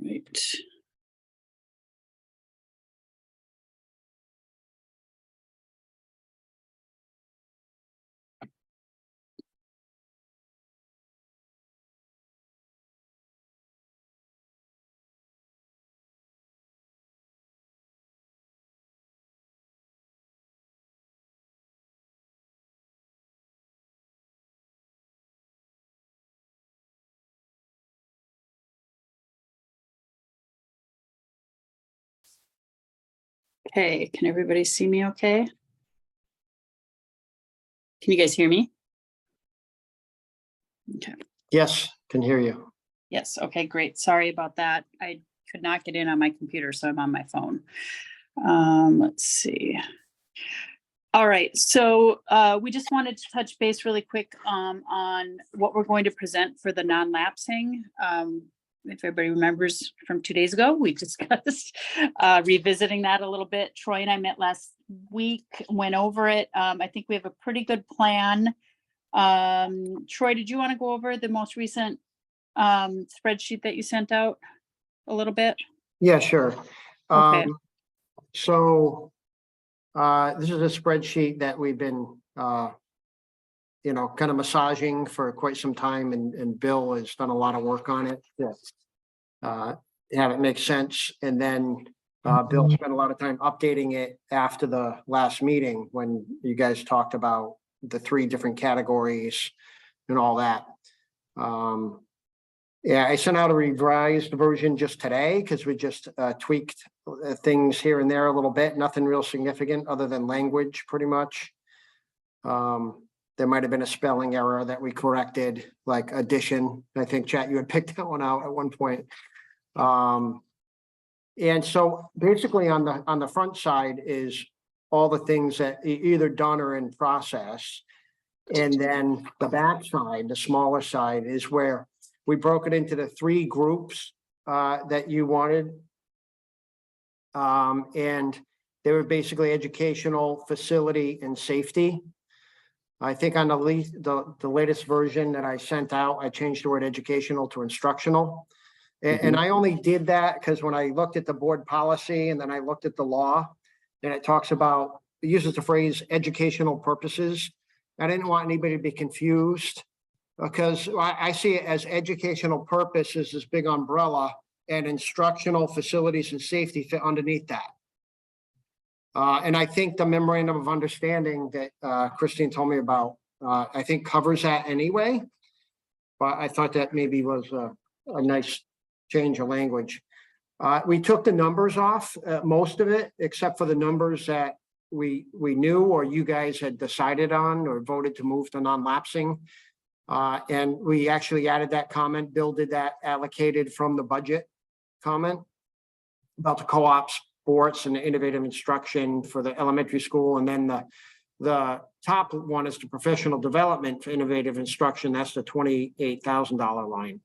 Right. Okay, can everybody see me okay? Can you guys hear me? Okay. Yes, can hear you. Yes, okay, great. Sorry about that. I could not get in on my computer, so I'm on my phone. Let's see. All right, so we just wanted to touch base really quick on what we're going to present for the non-lapsing. If everybody remembers from 2 days ago, we discussed revisiting that a little bit. Troy and I met last week, went over it. I think we have a pretty good plan. Troy, did you want to go over the most recent spreadsheet that you sent out a little bit? Yeah, sure. Okay. So this is a spreadsheet that we've been, kind of massaging for quite some time, and Bill has done a lot of work on it. Have it make sense. And then Bill spent a lot of time updating it after the last meeting when you guys talked about the 3 different categories and all that. Yeah, I sent out a revised version just today because we just tweaked things here and there a little bit. Nothing real significant other than language, pretty much. There might have been a spelling error that we corrected, like addition. I think, Chat, you had picked that one out at one point. And so basically on the front side is all the things that either done or in process. And then the back side, the smaller side, is where we broke it into the 3 groups that you wanted. And they were basically educational, facility, and safety. I think on the latest version that I sent out, I changed the word educational to instructional. And I only did that because when I looked at the board policy and then I looked at the law, and it talks about, it uses the phrase educational purposes. I didn't want anybody to be confused because I see it as educational purposes, this big umbrella, and instructional facilities and safety fit underneath that. And I think the memorandum of understanding that Christine told me about, I think covers that anyway. But I thought that maybe was a nice change of language. We took the numbers off, most of it, except for the numbers that we knew or you guys had decided on or voted to move to non-lapsing. And we actually added that comment. Bill did that, allocated from the budget comment about the co-op sports and the innovative instruction for the elementary school. And then the top one is the professional development for innovative instruction. That's the $28,000 line.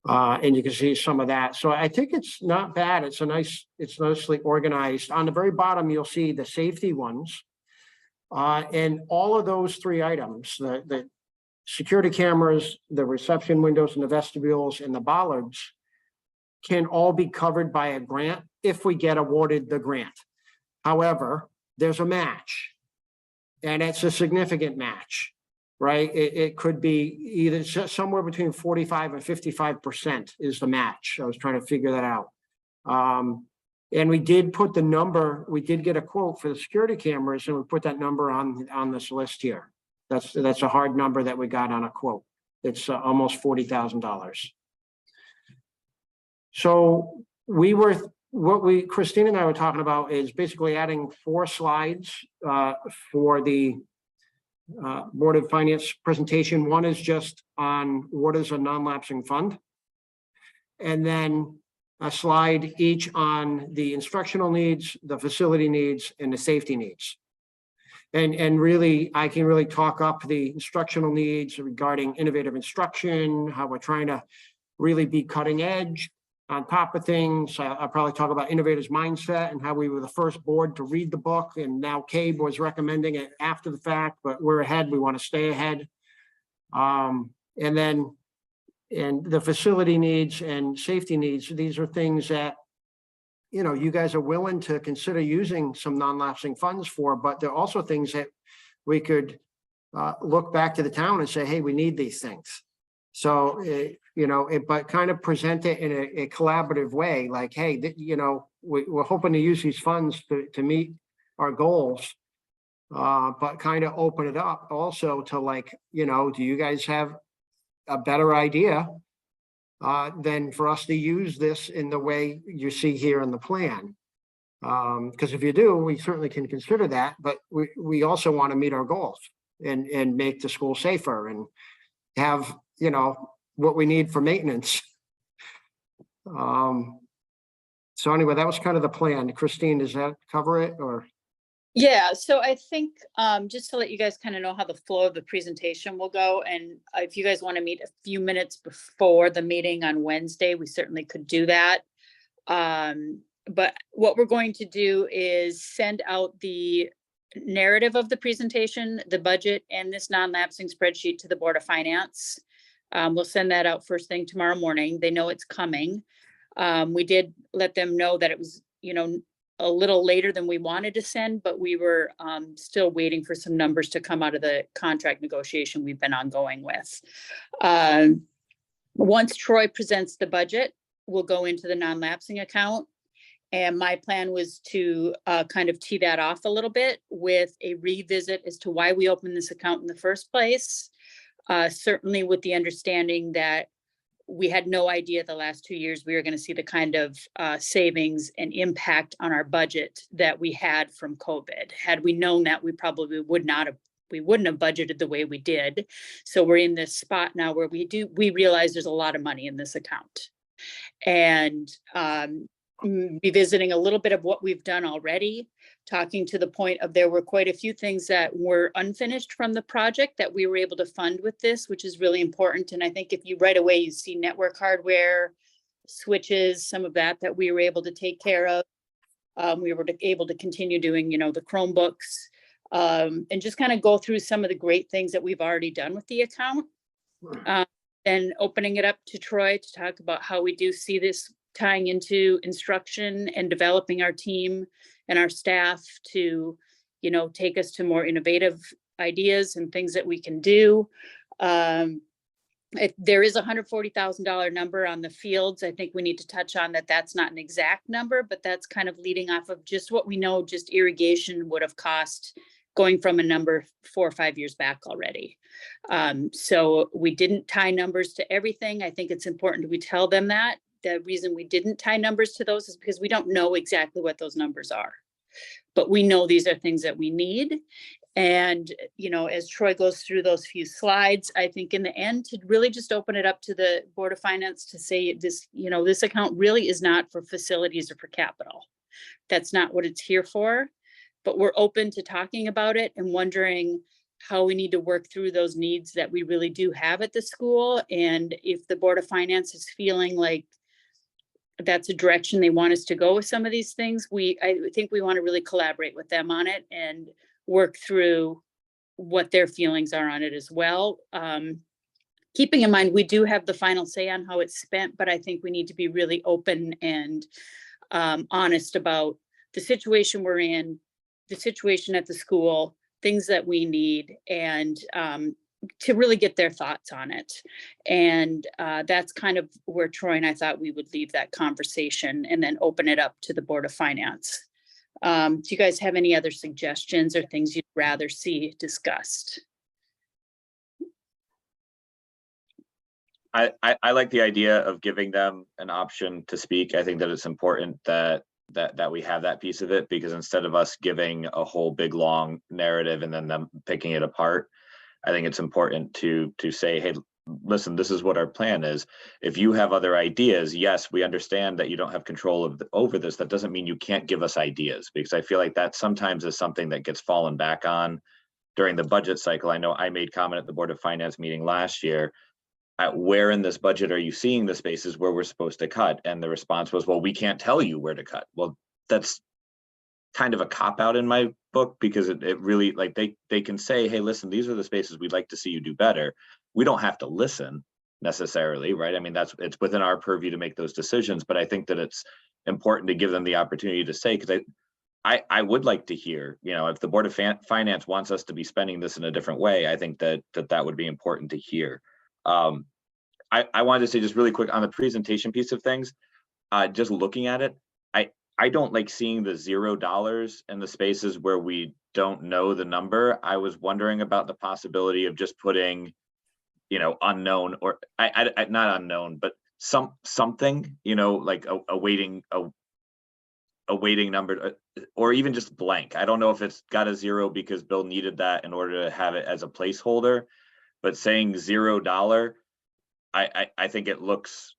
And you can see some of that. So I think it's not bad. It's nicely organized. On the very bottom, you'll see the safety ones. And all of those 3 items, the security cameras, the reception windows and the vestibules and the bollards, can all be covered by a grant if we get awarded the grant. However, there's a match, and it's a significant match, right? It could be either somewhere between 45 and 55% is the match. I was trying to figure that out. And we did put the number, we did get a quote for the security cameras, and we put that number on this list here. That's a hard number that we got on a quote. It's almost $40,000. So Christine and I were talking about is basically adding 4 slides for the Board of Finance presentation. One is just on what is a non-lapsing fund. And then a slide each on the instructional needs, the facility needs, and the safety needs. And really, I can really talk up the instructional needs regarding innovative instruction, how we're trying to really be cutting edge on top of things. I'll probably talk about innovators mindset and how we were the first board to read the book, and now CABE was recommending it after the fact, but we're ahead. We want to stay ahead. And then and the facility needs and safety needs, these are things that, you know, you guys are willing to consider using some non-lapsing funds for, but they're also things that we could look back to the town and say, hey, we need these things. So, you know, but kind of present it in a collaborative way, like, hey, you know, we're hoping to use these funds to meet our goals. But kind of open it up also to, like, you know, do you guys have a better idea than for us to use this in the way you see here in the plan? Because if you do, we certainly can consider that, but we also want to meet our goals and make the school safer and have, you know, what we need for maintenance. So anyway, that was kind of the plan. Christine, does that cover it, or? Yeah, so I think just to let you guys kind of know how the flow of the presentation will go, and if you guys want to meet a few minutes before the meeting on Wednesday, we certainly could do that. But what we're going to do is send out the narrative of the presentation, the budget, and this non-lapsing spreadsheet to the Board of Finance. We'll send that out first thing tomorrow morning. They know it's coming. We did let them know that it was, you know, a little later than we wanted to send, but we were still waiting for some numbers to come out of the contract negotiation we've been ongoing with. Once Troy presents the budget, we'll go into the non-lapsing account. And my plan was to kind of tee that off a little bit with a revisit as to why we opened this account in the first place. Certainly with the understanding that we had no idea the last 2 years we were going to see the kind of savings and impact on our budget that we had from COVID. Had we known that, we probably wouldn't have budgeted the way we did. So we're in this spot now where we realize there's a lot of money in this account. And revisiting a little bit of what we've done already, talking to the point of there were quite a few things that were unfinished from the project that we were able to fund with this, which is really important. And I think if you right away, you see network hardware, switches, some of that we were able to take care of. We were able to continue doing, you know, the Chromebooks, and just kind of go through some of the great things that we've already done with the account. And opening it up to Troy to talk about how we do see this tying into instruction and developing our team and our staff to, you know, take us to more innovative ideas and things that we can do. There is a $140,000 number on the fields. I think we need to touch on that. That's not an exact number, but that's kind of leading off of just what we know, just irrigation would have cost going from a number 4 or 5 years back already. So we didn't tie numbers to everything. I think it's important we tell them that. The reason we didn't tie numbers to those is because we don't know exactly what those numbers are, but we know these are things that we need. And, you know, as Troy goes through those few slides, I think in the end to really just open it up to the Board of Finance to say this, you know, this account really is not for facilities or for capital. That's not what it's here for, but we're open to talking about it and wondering how we need to work through those needs that we really do have at the school. And if the Board of Finance is feeling like that's a direction they want us to go with some of these things, I think we want to really collaborate with them on it and work through what their feelings are on it as well. Keeping in mind, we do have the final say on how it's spent, but I think we need to be really open and honest about the situation we're in, the situation at the school, things that we need, and to really get their thoughts on it. And that's kind of where Troy and I thought we would leave that conversation and then open it up to the Board of Finance. Do you guys have any other suggestions or things you'd rather see discussed? I like the idea of giving them an option to speak. I think that it's important that we have that piece of it, because instead of us giving a whole big long narrative and then them picking it apart, I think it's important to say, hey, listen, this is what our plan is. If you have other ideas, yes, we understand that you don't have control over this. That doesn't mean you can't give us ideas, because I feel like that sometimes is something that gets fallen back on during the budget cycle. I know I made comment at the Board of Finance meeting last year, where in this budget are you seeing the spaces where we're supposed to cut? And the response was, well, we can't tell you where to cut. Well, that's kind of a cop-out in my book, because it really, like, they can say, hey, listen, these are the spaces we'd like to see you do better. We don't have to listen. necessarily, right? I mean, it's within our purview to make those decisions, but I think that it's important to give them the opportunity to say, because I would like to hear, if the Board of Finance wants us to be spending this in a different way, I think that would be important to hear. I wanted to say just really quick on the presentation piece of things, just looking at it, I don't like seeing the $0 in the spaces where we don't know the number. I was wondering about the possibility of just putting, unknown, or I not unknown, but something, like a weighting number, or even just blank. I don't know if it's got a 0 because Bill needed that in order to have it as a placeholder, but saying $0, I think it looks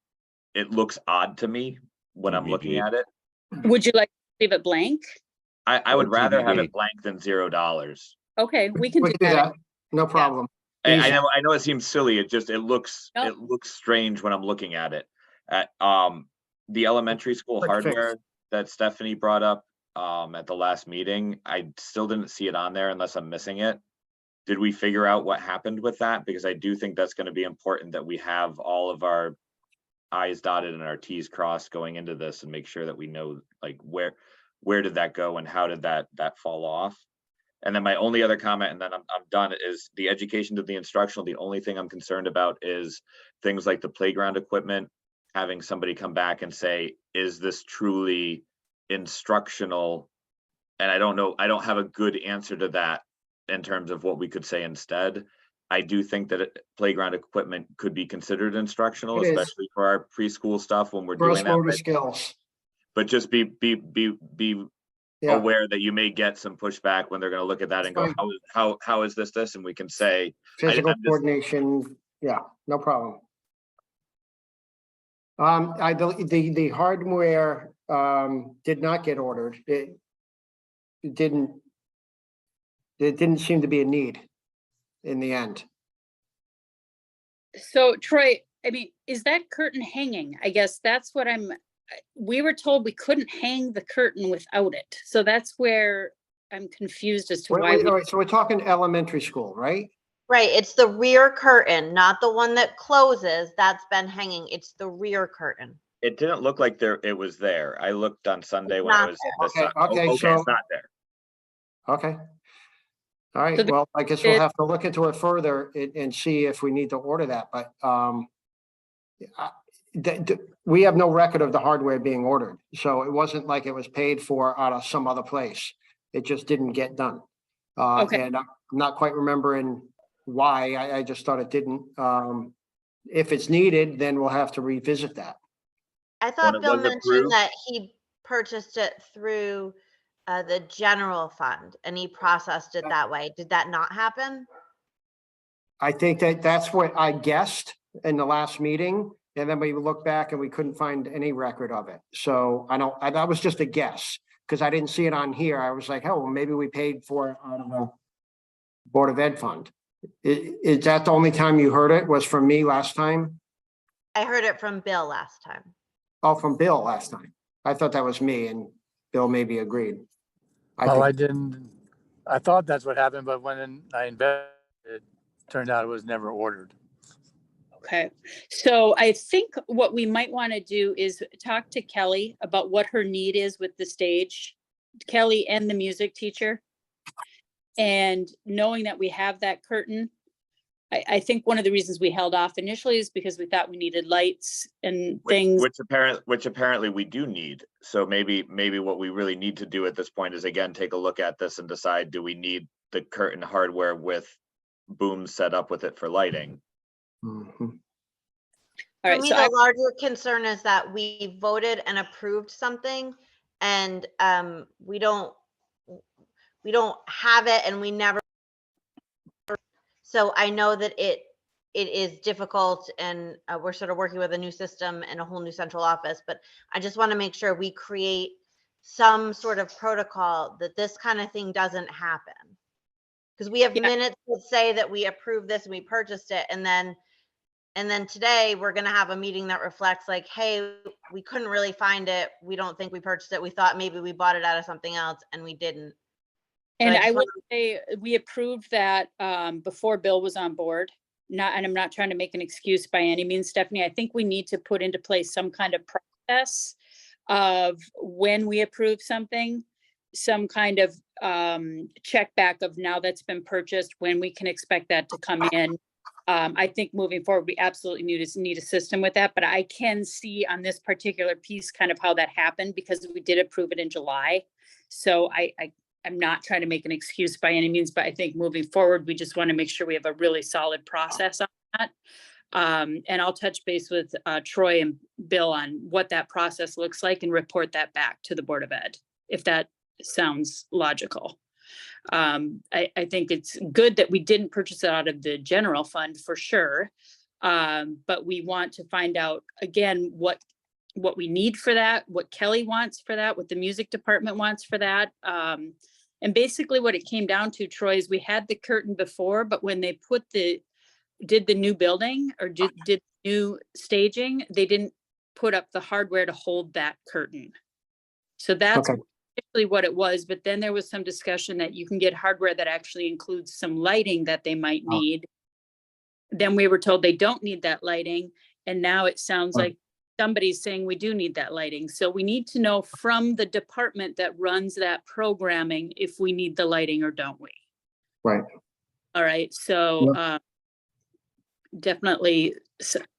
odd to me when I'm looking at it. Would you like to leave it blank? I would Or rather have TBD. it blank than $0. Okay, we can We do can do that. that, no problem. I Easy. know it seems silly. It looks Nope. it looks strange when I'm looking at it. At the elementary school Quick fix. hardware that Stephanie brought up at the last meeting, I still didn't see it on there unless I'm missing it. Did we figure out what happened with that? Because I do think that's going to be important that we have all of our I's dotted and our T's crossed going into this, and make sure that we know, like, where did that go and how did that fall off. And then my only other comment, and then I'm done, is the education to the instructional. The only thing I'm concerned about is things like the playground equipment, having somebody come back and say, is this truly instructional? And I don't know, I don't have a good answer to that in terms of what we could say instead. I do think that playground equipment could be considered instructional, It is. especially for our preschool stuff when we're Gross doing that. motor skills. But just be Yeah, aware that you may get some pushback when they're going to look at that and go, Fine. how is this? And we can say, physical I'm just- coordination, yeah, no problem. The hardware, did not get ordered. It didn't seem to be a need in the end. So Troy, I mean, is that curtain hanging? I guess that's what we were told we couldn't hang the curtain without it. So that's where I'm confused as to why. All right, so we're talking elementary school, right? Right, it's the rear curtain, not the one that closes, that's been hanging. It's the rear curtain. it didn't look like it was there. I looked on Sunday when I not was in the there. sun. Okay, Okay, so- it's not there. Okay. All right, So well, I guess we'll have to look into it further and see if we need to order that, but we have no record of the hardware being ordered, so it wasn't like it was paid for out of some other place. It just didn't get done. Okay. And I'm not quite remembering why. I just thought it didn't. If it's needed, then we'll have to revisit that. I When thought it Bill was mentioned approved? that he purchased it through the general fund and he processed it that way. Did that not happen? I think that's what I guessed in the last meeting, and then we looked back and we couldn't find any record of it. So that was just a guess, because I didn't see it on here. I was like, oh, well, maybe we paid for it out of the Board of Ed fund. Is that the only time you heard it, was from me last time? I heard it from Bill last time. Oh, from Bill last time. I thought that was me, and Bill maybe agreed. Well, I think- didn't, I thought that's what happened, but when I investigated, it turned out it was never ordered. Okay, so I think what we might want to do is talk to Kelly about what her need is with the stage, Kelly and the music teacher. And knowing that we have that curtain, I think one of the reasons we held off initially is because we thought we needed lights and things. Which apparently we do need. So maybe what we really need to do at this point is, again, take a look at this and decide, do we need the curtain hardware with booms set up with it for lighting? Mhm. All For right, me, so the larger concern is that we voted and approved something and we don't have it and we never. So I know that it is difficult and we're sort of working with a new system and a whole new central office, but I just want to make sure we create some sort of protocol that this kind of thing doesn't happen. Because we have Yeah. minutes that say that we approved this and we purchased it, and then today we're going to have a meeting that reflects like, hey, we couldn't really find it. We don't think we purchased it. We thought maybe we bought it out of something else and we didn't. And I I just would say we approved that before Bill was on board. and I'm not trying to make an excuse by any means, Stephanie, I think we need to put into place some kind of process of when we approve something, some kind of check back of now that's been purchased, when we can expect that to come in. I think moving forward, we absolutely need a system with that, but I can see on this particular piece kind of how that happened because we did approve it in July. So I'm not trying to make an excuse by any means, but I think moving forward, we just want to make sure we have a really solid process on that. And I'll touch base with Troy and Bill on what that process looks like and report that back to the Board of Ed, if that sounds logical. I think it's good that we didn't purchase it out of the general fund for sure. But we want to find out again, what we need for that, what Kelly wants for that, what the music department wants for that. And basically what it came down to, Troy, is we had the curtain before, but when they did the new building or did new staging, they didn't put up the hardware to hold that curtain. So that's Okay. actually what it was, but then there was some discussion that you can get hardware that actually includes some lighting that they might Oh. need. Then we were told they don't need that lighting, and now it sounds Oh. like somebody's saying we do need that lighting. So we need to know from the department that runs that programming if we need the lighting or don't we? Right. All right, so definitely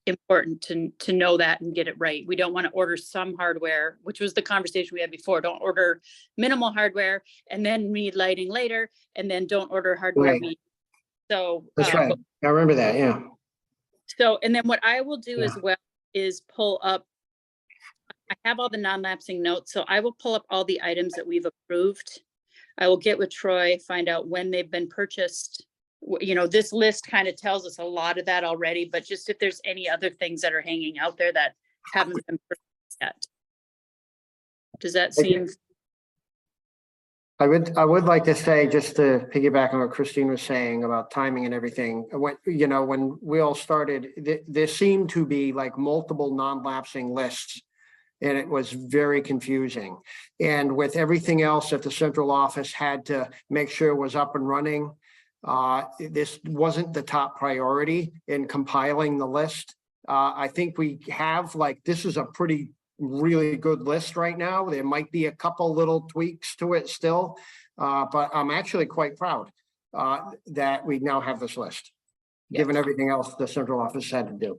important to know that and get it right. We don't want to order some hardware, which was the conversation we had before. Don't order minimal hardware and then need lighting later, and then don't order hardware. Right. So That's right. I remember that. Yeah. So, and then what I will do as Yeah. well is pull up, I have all the non-lapsing notes, so I will pull up all the items that we've approved. I will get with Troy, find out when they've been purchased. This list kind of tells us a lot of that already, but just if there's any other things that are hanging out there that haven't been purchased yet. Does that seem? I would like to say, just to piggyback on what Christine was saying about timing and everything, when we all started, there seemed to be like multiple non-lapsing lists. And it was very confusing. And with everything else that the central office had to make sure was up and running, this wasn't the top priority in compiling the list. I think we have this is a really good list right now. There might be a couple little tweaks to it still, but I'm actually quite proud that we now have this list, given everything else the central office had to do.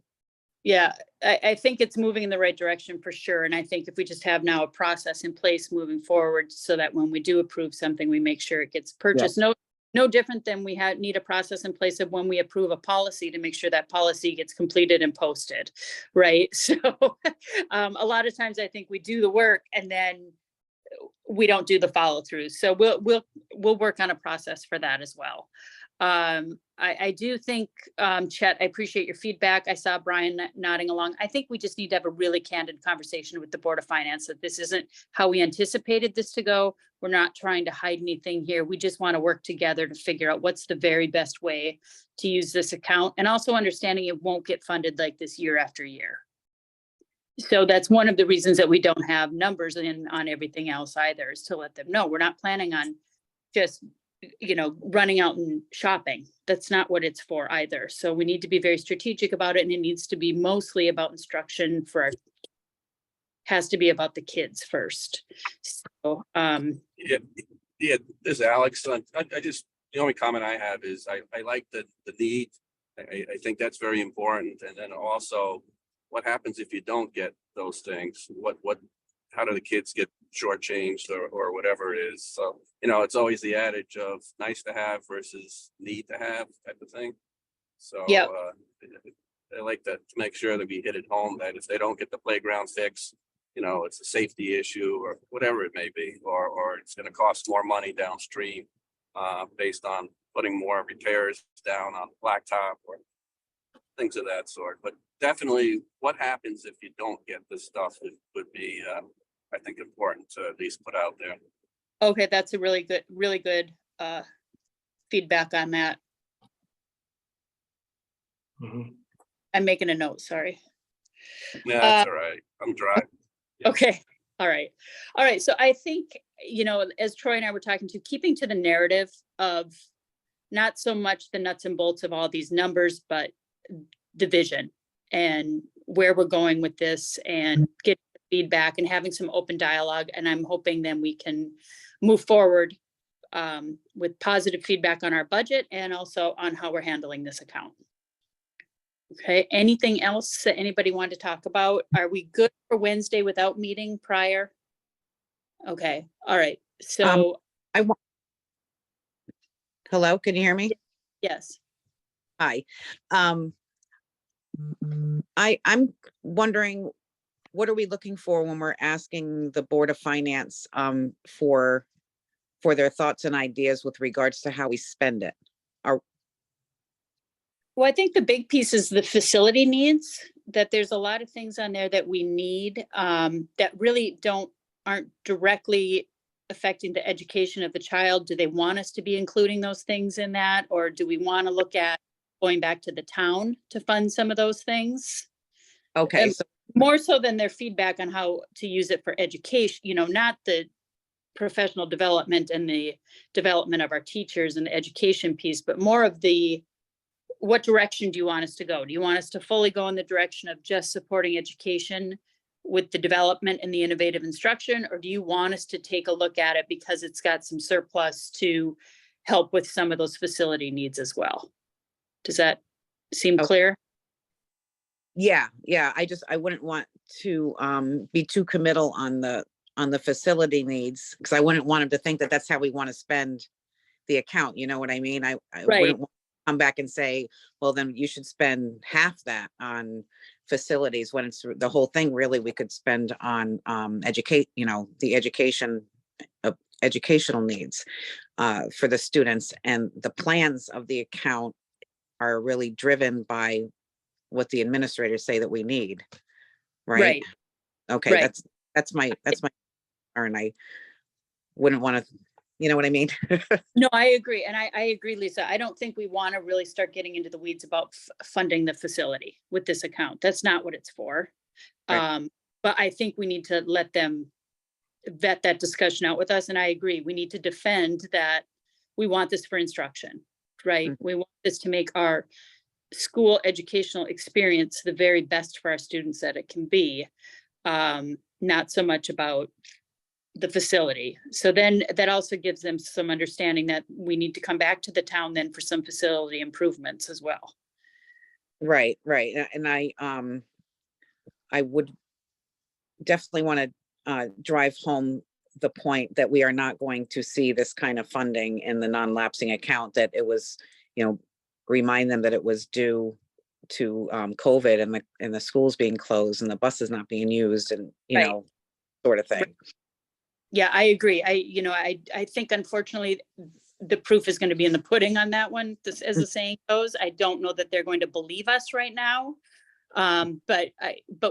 Yeah, I think it's moving in the right direction for sure. And I think if we just have now a process in place moving forward so that when we do approve something, we make sure it gets purchased. No different than we need a process in place of when we approve a policy to make sure that policy gets completed and posted, right? So a lot of times I think we do the work and then we don't do the follow through. So we'll work on a process for that as well. I do think, Chet, I appreciate your feedback. I saw Brian nodding along. I think we just need to have a really candid conversation with the Board of Finance that this isn't how we anticipated this to go. We're not trying to hide anything here. We just want to work together to figure out what's the very best way to use this account, and also understanding it won't get funded like this year after year. So that's one of the reasons that we don't have numbers on everything else either, is to let them know we're not planning on just running out and shopping. That's not what it's for either. So we need to be very strategic about it, and it needs to be mostly about instruction has to be about the kids first. So Yeah, this is Alex. The only comment I have is I like the need. I think that's very important. And then also, what happens if you don't get those things? How do the kids get shortchanged or whatever it is? So, it's always the adage of nice to have versus need to have type of thing. So Yep. I like to make sure that we hit it home that if they don't get the playground fixed, it's a safety issue or whatever it may be, or it's going to cost more money downstream based on putting more repairs down on blacktop or things of that sort. But definitely what happens if you don't get this stuff would be, I think, important to at least put out there. okay, that's a really good feedback on that. Mhm. I'm making a note, sorry. Yeah, that's all right. I'm driving. Yeah. Okay. All right. So I think, as Troy and I were talking to, keeping to the narrative of not so much the nuts and bolts of all these numbers, but the vision and where we're going with this and get feedback and having some open dialogue. And I'm hoping then we can move forward with positive feedback on our budget and also on how we're handling this account. Okay, anything else that anybody wanted to talk about? Are we good for Wednesday without meeting prior? Okay, all right, so, Hello, can you hear me? yes. Hi. I'm wondering, what are we looking for when we're asking the Board of Finance for their thoughts and ideas with regards to how we spend it? Well, I think the big piece is the facility needs, that there's a lot of things on there that we need that really aren't directly affecting the education of the child. Do they want us to be including those things in that? Or do we want to look at going back to the town to fund some of those things? Okay, so More so than their feedback on how to use it for education, not the professional development and the development of our teachers and the education piece, but more of what direction do you want us to go? Do you want us to fully go in the direction of just supporting education with the development and the innovative instruction? Or do you want us to take a look at it because it's got some surplus to help with some of those facility needs as well? Does that seem clear? yeah, I wouldn't want to be too committal on the facility needs, because I wouldn't want them to think that that's how we want to spend the account. You know what I mean? I Right. wouldn't want to come back and say, well, then you should spend half that on facilities, when it's the whole thing really we could spend on the education of educational needs for the students. And the plans of the account are really driven by what the administrators say that we need. Right. Okay. Right. That's my concern. I wouldn't want to, you know what I mean? No, I agree. And I agree, Lisa. I don't think we want to really start getting into the weeds about funding the facility with this account. That's not what it's for. Right. But I think we need to let them vet that discussion out with us. And I agree, we need to defend that we want this for instruction, right? Mhm. We want this to make our school educational experience the very best for our students that it can be. Not so much about the facility. So then that also gives them some understanding that we need to come back to the town then for some facility improvements as well. Right. And I would definitely want to drive home the point that we are not going to see this kind of funding in the non-lapsing account, that it was, remind them that it was due to COVID and the schools being closed and the buses not being used, and, Right. Sort of thing. Yeah, I agree. I think unfortunately the proof is going to be in the pudding on that one. This, as the saying goes, I don't know that they're going to believe us right now. But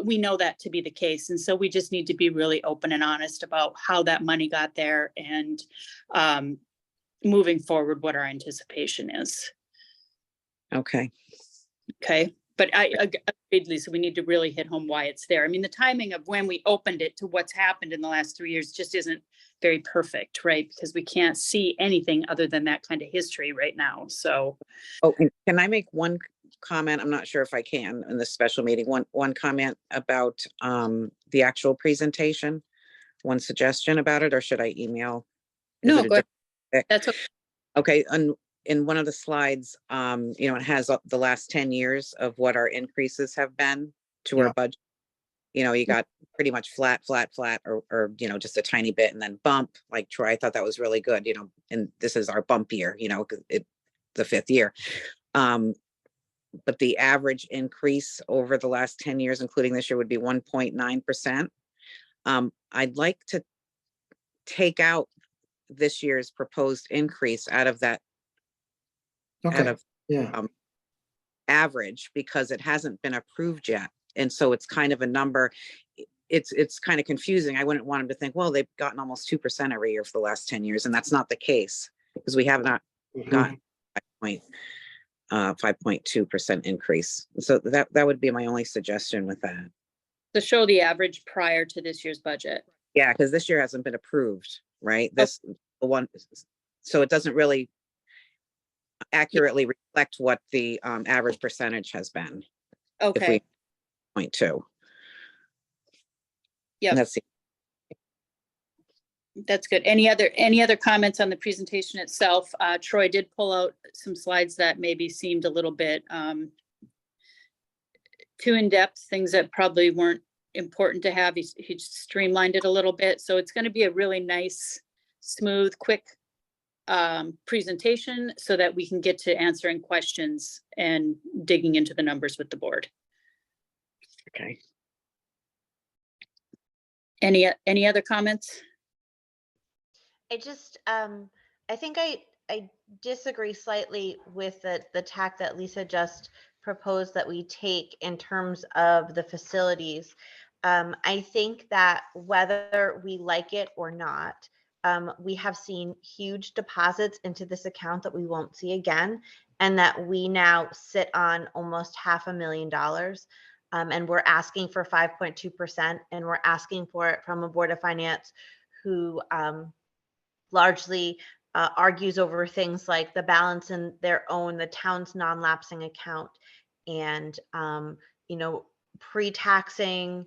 we know that to be the case. And so we just need to be really open and honest about how that money got there and moving forward, what our anticipation is. Okay. Okay. But I agreed, Lisa, we need to really hit home why it's there. I mean, the timing of when we opened it to what's happened in the last 3 years just isn't very perfect, right? Because we can't see anything other than that kind of history right now. So. Oh, and can I make one comment? I'm not sure if I can in this special meeting. One comment about the actual presentation. One suggestion about it, or should I email? No, go ahead. That's okay. Okay. In one of the slides, it has the last 10 years of what our increases have been to our budget. You got pretty much flat, or just a tiny bit and then bump, like Troy. I thought that was really good, and this is our bump year, the 5th year. But the average increase over the last 10 years, including this year, would be 1.9%. I'd like to take out this year's proposed increase out of that Okay, yeah, average, because it hasn't been approved yet. And so it's kind of a number. It's kind of confusing. I wouldn't want them to think, well, they've gotten almost 2% every year for the last 10 years. And that's not the case, because we have not gotten 5.2% increase. So that would be my only suggestion with that. To show the average prior to this year's budget. Yeah, because this year hasn't been approved, right? The one, so it doesn't really, accurately reflect what the average percentage has been. If Okay, we point to. yep, That's that's good. Any other comments on the presentation itself? Troy did pull out some slides that maybe seemed a little bit too in-depth, things that probably weren't important to have. He streamlined it a little bit. So it's going to be a really nice, smooth, quick presentation so that we can get to answering questions and digging into the numbers with the board. okay. Any other comments? I just, I think I disagree slightly with the tack that Lisa just proposed that we take in terms of the facilities. I think that whether we like it or not, we have seen huge deposits into this account that we won't see again, and that we now sit on almost $500,000. And we're asking for 5.2%, and we're asking for it from a Board of Finance who largely argues over things like the balance in the town's non-lapsing account, and pre-taxing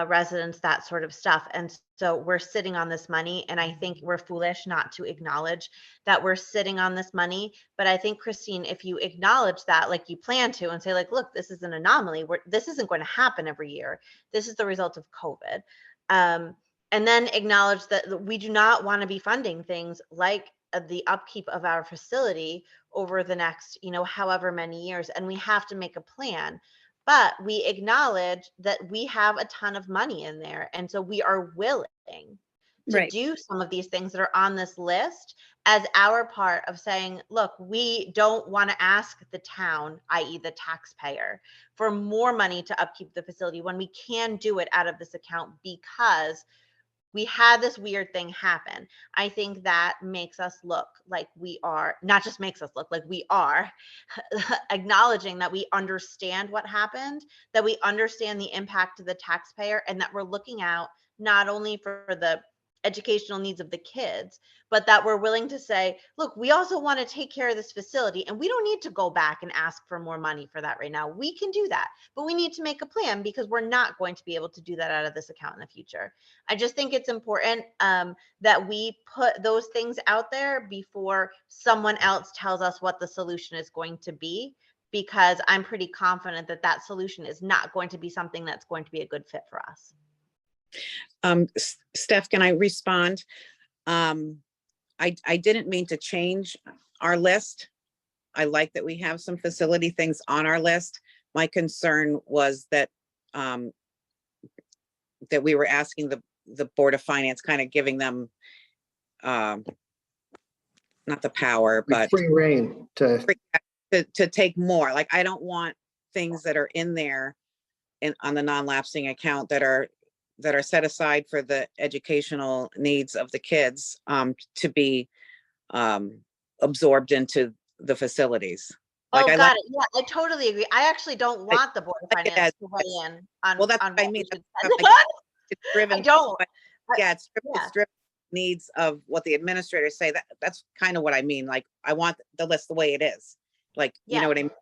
residents, that sort of stuff. And so we're sitting on this money, and I think we're foolish not to acknowledge that we're sitting on this money. But I think, Christine, if you acknowledge that like you plan to, and say like, look, this is an anomaly, this isn't going to happen every year, this is the result of COVID, and then acknowledge that we do not want to be funding things like the upkeep of our facility over the next, however many years. And we have to make a plan, but we acknowledge that we have a ton of money in there. And so we are willing to Right. do some of these things that are on this list as our part of saying, look, we don't want to ask the town, i.e. the taxpayer, for more money to upkeep the facility when we can do it out of this account because we had this weird thing happen. I think that makes us look like we are, not just makes us look like we are acknowledging that we understand what happened, that we understand the impact to the taxpayer, and that we're looking out not only for the educational needs of the kids, but that we're willing to say, look, we also want to take care of this facility, and we don't need to go back and ask for more money for that right now. We can do that, but we need to make a plan because we're not going to be able to do that out of this account in the future. I just think it's important that we put those things out there before someone else tells us what the solution is going to be, because I'm pretty confident that that solution is not going to be something that's going to be a good fit for us. Steph, can I respond? I didn't mean to change our list. I like that we have some facility things on our list. My concern was that that we were asking the Board of Finance, kind of giving them not the power, but Free reign to, to take more. Like, I don't want things that are in there on the non-lapsing account that are set aside for the educational needs of the kids to be absorbed into the facilities. Like, Oh, I got like, it. Yeah, I totally agree. I actually don't want the Board of like it Finance as- to weigh in on, well, that's on what I what we mean. should That's spend. it's driven. I don't. by- Yeah, it's Yeah. driven needs of what the administrators say. That's kind of what I mean. Like, I want the list the way it is. Like, you Yeah. know what I mean?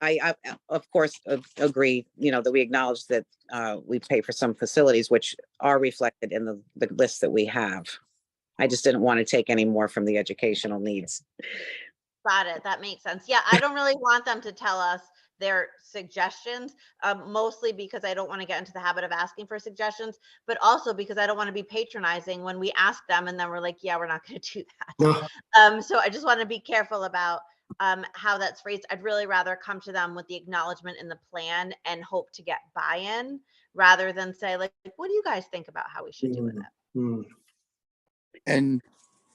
I of course agree, that we acknowledge that we pay for some facilities which are reflected in the list that we have. I just didn't want to take any more from the educational needs. Got it. That makes sense. Yeah, I don't really want them to tell us their suggestions, mostly because I don't want to get into the habit of asking for suggestions, but also because I don't want to be patronizing when we ask them and then we're like, yeah, we're not going to do that. no, So I just want to be careful about how that's phrased. I'd really rather come to them with the acknowledgement in the plan and hope to get buy-in rather than say, like, what do you guys think about how we should do with it? mm, And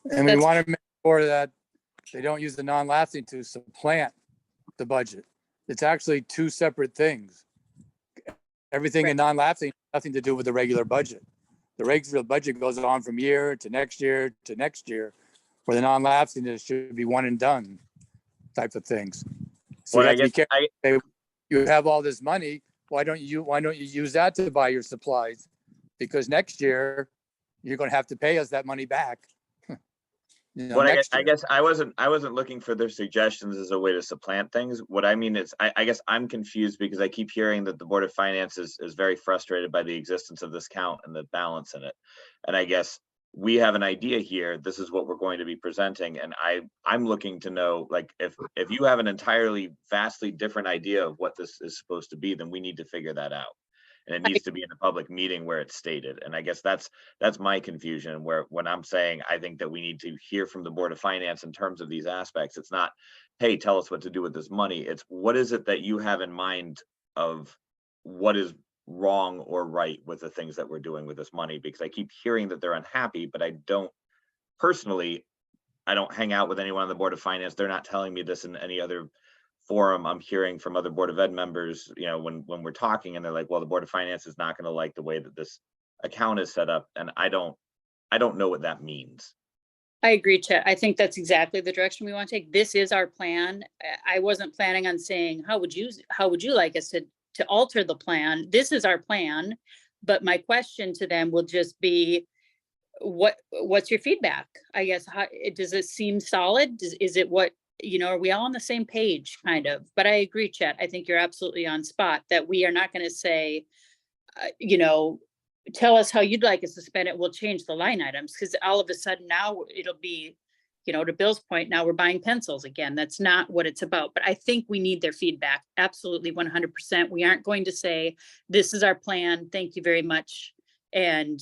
we That's- want to make sure that they don't use the non-lapsing to supplant the budget. It's actually two separate things. Everything in non-lapsing has nothing to do with the regular budget. The regular budget goes on from year to next year to next year, where the non-lapsing is should be one and done type of things. So What you I have to be guess careful. You have all this money. Why don't you use that to buy your supplies? Because next year you're going to have to pay us that money back. you know, What next I year. guess I wasn't looking for their suggestions as a way to supplant things. What I mean is, I guess I'm confused because I keep hearing that the Board of Finance is very frustrated by the existence of this count and the balance in it. And I guess we have an idea here, this is what we're going to be presenting, and I'm looking to know, like, if you have an entirely vastly different idea of what this is supposed to be, then we need to figure that out. And it needs to be in a public meeting where it's stated. And I guess that's my confusion, where when I'm saying I think that we need to hear from the Board of Finance in terms of these aspects, it's not, hey, tell us what to do with this money. It's what is it that you have in mind of what is wrong or right with the things that we're doing with this money? Because I keep hearing that they're unhappy, but I don't personally, I don't hang out with anyone on the Board of Finance. They're not telling me this in any other forum. I'm hearing from other Board of Ed members, you know, when we're talking, and they're like, well, the Board of Finance is not going to like the way that this account is set up. And I don't know what that means. I agree, Chet. I think that's exactly the direction we want to take. This is our plan. I wasn't planning on saying, how would you like us to alter the plan? This is our plan. But my question to them will just be, what's your feedback? I guess, does it seem solid? Is it what, you know, are we all on the same page, kind of? But I agree, Chet. I think you're absolutely on spot, that we are not going to say, you know, tell us how you'd like us to spend it. We'll change the line items, because all of a sudden now it'll be, you know, to Bill's point, now we're buying pencils again. That's not what it's about. But I think we need their feedback. Absolutely, 100%. We aren't going to say, this is our plan, thank you very much, and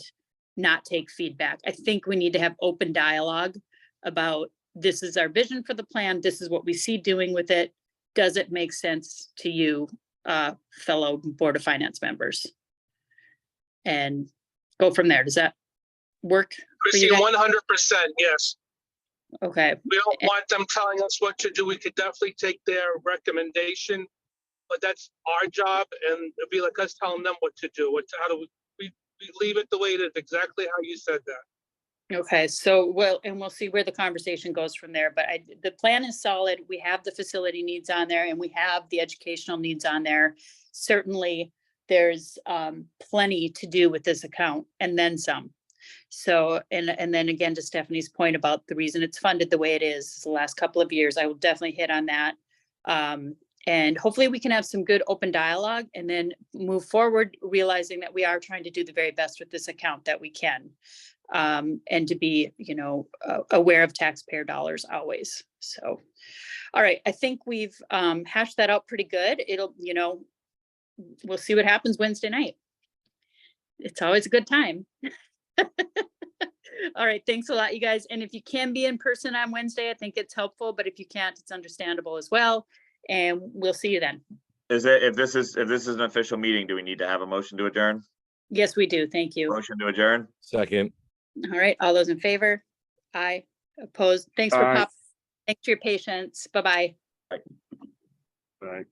not take feedback. I think we need to have open dialogue about, this is our vision for the plan. This is what we see doing with it. Does it make sense to you, fellow Board of Finance members? And go from there. Does that work for you Christine, guys? 100%, yes. Okay, We don't want them telling us what to do. We could definitely take their recommendation, but that's our job, and it'd be like us telling them what to do. How do we leave it the way it is, exactly how you said that. okay. So, we'll see where the conversation goes from there. But the plan is solid. We have the facility needs on there, and we have the educational needs on there. Certainly, there's plenty to do with this account, and then some. So, and then again, to Stephanie's point about the reason it's funded the way it is the last couple of years, I will definitely hit on that. And hopefully we can have some good open dialogue, and then move forward, realizing that we are trying to do the very best with this account that we can. And to be, you know, aware of taxpayer dollars always. So, all right, I think we've hashed that out pretty good. It'll, you know, we'll see what happens Wednesday night. It's always a good time. All right, thanks a lot, you guys. And if you can be in person on Wednesday, I think it's helpful, but if you can't, it's understandable as well. And we'll see you then. If this is an official meeting, do we need to have a motion to adjourn? Yes, we do. Thank you. Motion to adjourn? Second. All right, all those in favor? Aye. Opposed? Thanks for Aye. thanks for your patience. Bye-bye. Right.